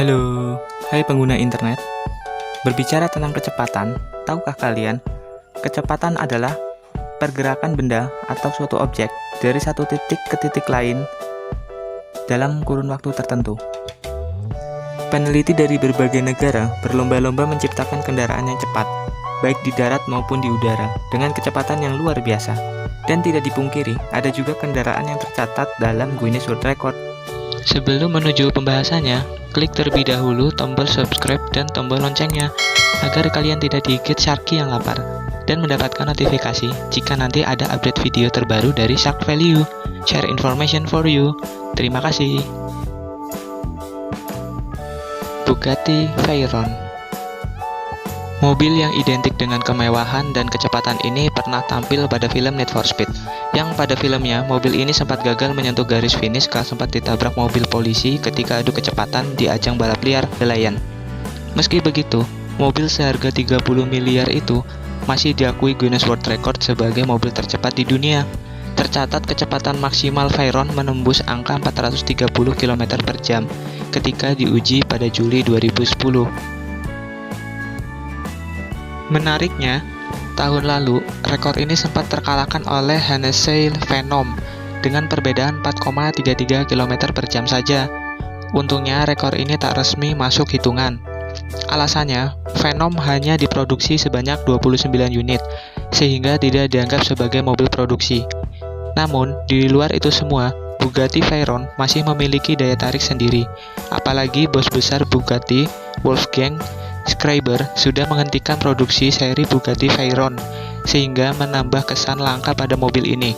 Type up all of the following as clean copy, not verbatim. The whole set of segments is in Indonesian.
Halo, hai pengguna internet. Berbicara tentang kecepatan, tahukah kalian, kecepatan adalah pergerakan benda atau suatu objek dari satu titik ke titik lain dalam kurun waktu tertentu. Peneliti dari berbagai negara berlomba-lomba menciptakan kendaraan yang cepat, baik di darat maupun di udara, dengan kecepatan yang luar biasa. Dan tidak dipungkiri, ada juga kendaraan yang tercatat dalam Guinness World Record. Sebelum menuju pembahasannya, klik terlebih dahulu tombol subscribe dan tombol loncengnya agar kalian tidak digigit Sharky yang lapar dan mendapatkan notifikasi jika nanti ada update video terbaru dari Shark Value. Share information for you. Terima kasih. Bugatti Veyron. Mobil yang identik dengan kemewahan dan kecepatan ini pernah tampil pada film Need for Speed, yang pada filmnya mobil ini sempat gagal menyentuh garis finish karena sempat ditabrak mobil polisi ketika adu kecepatan di ajang balap liar The Lion. Meski begitu, mobil seharga 30 miliar itu masih diakui Guinness World Record sebagai mobil tercepat di dunia. Tercatat kecepatan maksimal Veyron menembus angka 430 km per jam ketika diuji pada Juli 2010. Menariknya, tahun lalu, rekor ini sempat terkalahkan oleh Hennessey Phenom dengan perbedaan 4,33 km per jam saja. Untungnya, rekor ini tak resmi masuk hitungan. Alasannya, Phenom hanya diproduksi sebanyak 29 unit, sehingga tidak dianggap sebagai mobil produksi. Namun, di luar itu semua, Bugatti Veyron masih memiliki daya tarik sendiri. Apalagi bos besar Bugatti, Wolfgang Schreiber, sudah menghentikan produksi seri Bugatti Veyron, sehingga menambah kesan langka pada mobil ini.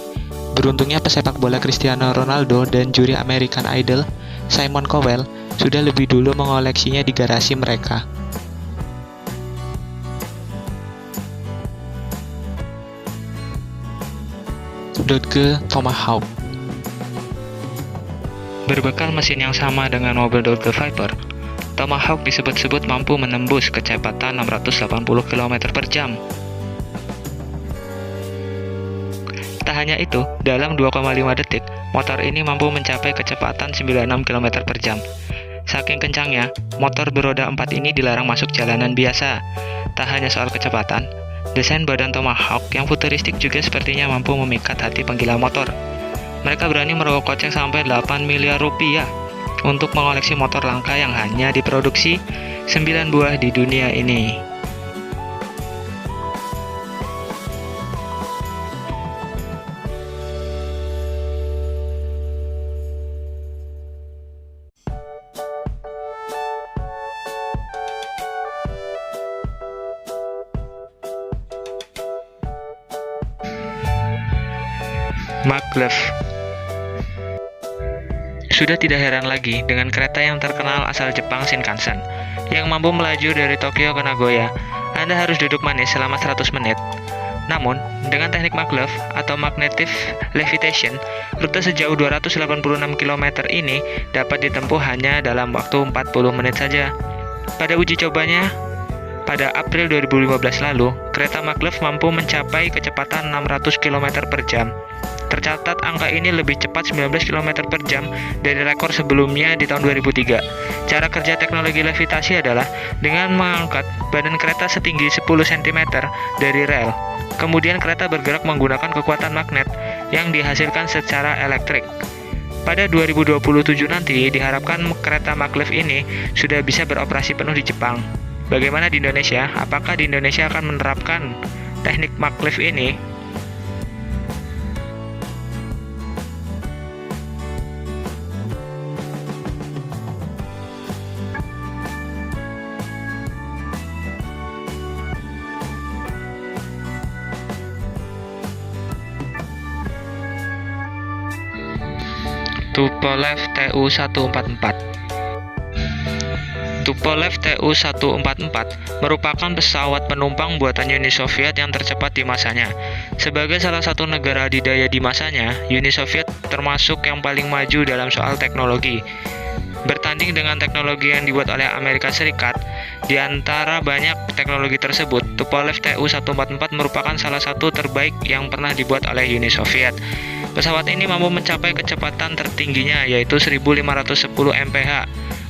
Beruntungnya pesepak bola Cristiano Ronaldo dan juri American Idol, Simon Cowell, sudah lebih dulu mengoleksinya di garasi mereka. Dodge Tomahawk. Berbekal mesin yang sama dengan mobil Dodge Viper, Tomahawk disebut-sebut mampu menembus kecepatan 680 km per jam. Tak hanya itu, dalam 2,5 detik, motor ini mampu mencapai kecepatan 96 km per jam. Saking kencangnya, motor beroda 4 ini dilarang masuk jalanan biasa. Tak hanya soal kecepatan, desain badan Tomahawk yang futuristik juga sepertinya mampu memikat hati penggila motor. Mereka berani merogoh kocek sampai 8 miliar rupiah untuk mengoleksi motor langka yang hanya diproduksi 9 buah di dunia ini. Maglev. Sudah tidak heran lagi dengan kereta yang terkenal asal Jepang Shinkansen yang mampu melaju dari Tokyo ke Nagoya. Anda harus duduk manis selama 100 menit. Namun, dengan teknik maglev atau magnetic levitation, rute sejauh 286 km ini dapat ditempuh hanya dalam waktu 40 menit saja. Pada uji cobanya pada April 2015 lalu, kereta maglev mampu mencapai kecepatan 600 km per jam. Tercatat angka ini lebih cepat 19 km per jam dari rekor sebelumnya di tahun 2003. Cara kerja teknologi levitasi adalah dengan mengangkat badan kereta setinggi 10 cm dari rel. Kemudian kereta bergerak menggunakan kekuatan magnet yang dihasilkan secara elektrik. Pada 2027 nanti diharapkan kereta maglev ini sudah bisa beroperasi penuh di Jepang. Bagaimana di Indonesia? Apakah di Indonesia akan menerapkan teknik maglev ini? Tupolev Tu-144. Tupolev Tu-144 merupakan pesawat penumpang buatan Uni Soviet yang tercepat di masanya. Sebagai salah satu negara adidaya di masanya, Uni Soviet termasuk yang paling maju dalam soal teknologi. Bertanding dengan teknologi yang dibuat oleh Amerika Serikat, di antara banyak teknologi tersebut, Tupolev Tu-144 merupakan salah satu terbaik yang pernah dibuat oleh Uni Soviet. Pesawat ini mampu mencapai kecepatan tertingginya yaitu 1510 mph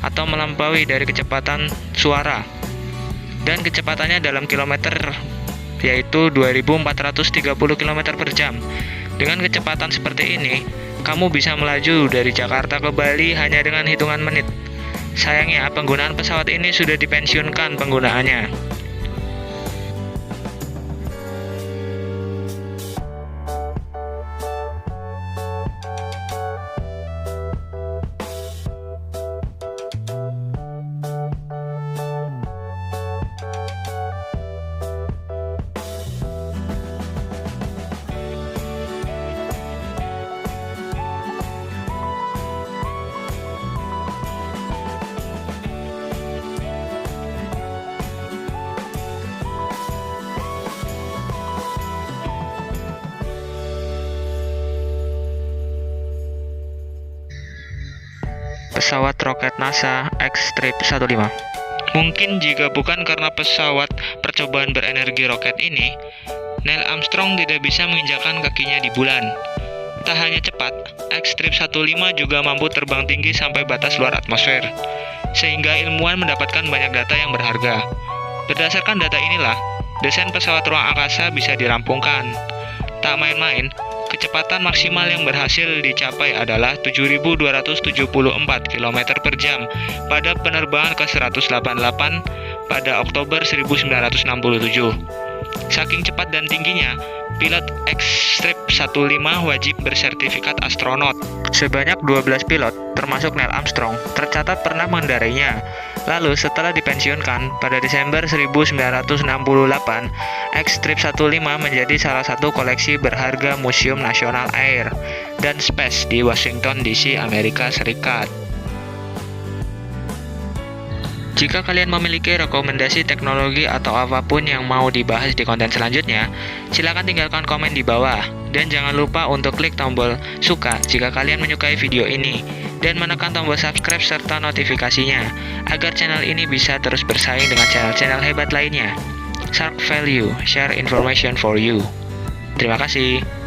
atau melampaui dari kecepatan suara. Dan kecepatannya dalam kilometer yaitu 2430 km per jam. Dengan kecepatan seperti ini, kamu bisa melaju dari Jakarta ke Bali hanya dengan hitungan menit. Sayangnya, penggunaan pesawat ini sudah dipensiunkan penggunaannya. Pesawat roket NASA X-Trip 15. Mungkin jika bukan karena pesawat percobaan berenergi roket ini, Neil Armstrong tidak bisa menginjakkan kakinya di bulan. Tak hanya cepat, X-Trip 15 juga mampu terbang tinggi sampai batas luar atmosfer, sehingga ilmuwan mendapatkan banyak data yang berharga. Berdasarkan data inilah, desain pesawat ruang angkasa bisa dirampungkan. Tak main-main, kecepatan maksimal yang berhasil dicapai adalah 7.274 km per jam pada penerbangan ke-188 pada Oktober 1967. Saking cepat dan tingginya, pilot X-Trip 15 wajib bersertifikat astronot. Sebanyak 12 pilot, termasuk Neil Armstrong, tercatat pernah mengendarainya. Lalu setelah dipensiunkan pada Desember 1968, X-Trip 15 menjadi salah satu koleksi berharga Museum Nasional Air dan Space di Washington DC, Amerika Serikat. Jika kalian memiliki rekomendasi teknologi atau apapun yang mau dibahas di konten selanjutnya, silakan tinggalkan komen di bawah. Dan jangan lupa untuk klik tombol suka jika kalian menyukai video ini, dan menekan tombol subscribe serta notifikasinya, agar channel ini bisa terus bersaing dengan channel-channel hebat lainnya. Shark Value, share information for you. Terima kasih.